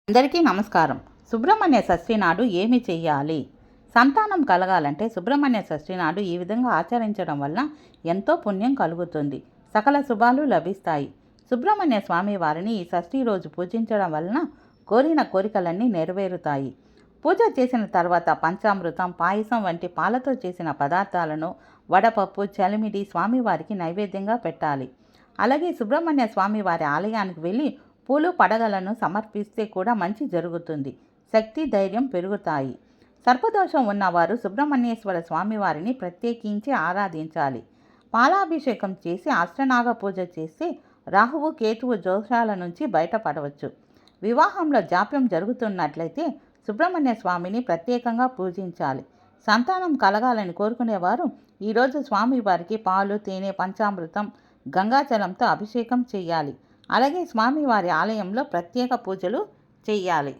అందరికీ నమస్కారం. సుబ్రహ్మణ్య షష్ఠి నాడు ఏమి చెయ్యాలి? సంతానం కలగాలంటే సుబ్రహ్మణ్య షష్ఠి నాడు ఈ విధంగా ఆచరించడం వల్ల ఎంతో పుణ్యం కలుగుతుంది. సకల శుభాలు లభిస్తాయి. సుబ్రహ్మణ్య స్వామి వారిని ఈ షష్ఠి రోజు పూజించడం వలన కోరిన కోరికలన్నీ నెరవేరుతాయి. పూజ చేసిన తర్వాత పంచామృతం, పాయసం వంటి పాలతో చేసిన పదార్థాలను, వడపప్పు, చలిమిడి స్వామివారికి నైవేద్యంగా పెట్టాలి. అలాగే సుబ్రహ్మణ్య స్వామి వారి ఆలయానికి వెళ్ళి పూలు పడగలను సమర్పిస్తే కూడా మంచి జరుగుతుంది. శక్తి, ధైర్యం పెరుగుతాయి. సర్పదోషం ఉన్నవారు సుబ్రహ్మణ్యేశ్వర స్వామివారిని ప్రత్యేకించి ఆరాధించాలి. పాలాభిషేకం చేసి అష్టనాగ పూజ చేస్తే రాహువు, కేతువు దోషాల నుంచి బయటపడవచ్చు. వివాహంలో జాప్యం జరుగుతున్నట్లయితే సుబ్రహ్మణ్య స్వామిని ప్రత్యేకంగా పూజించాలి. సంతానం కలగాలని కోరుకునేవారు ఈరోజు స్వామివారికి పాలు, తేనె, పంచామృతం, గంగాజలంతో అభిషేకం చేయాలి. అలాగే స్వామివారి ఆలయంలో ప్రత్యేక పూజలు చేయాలి.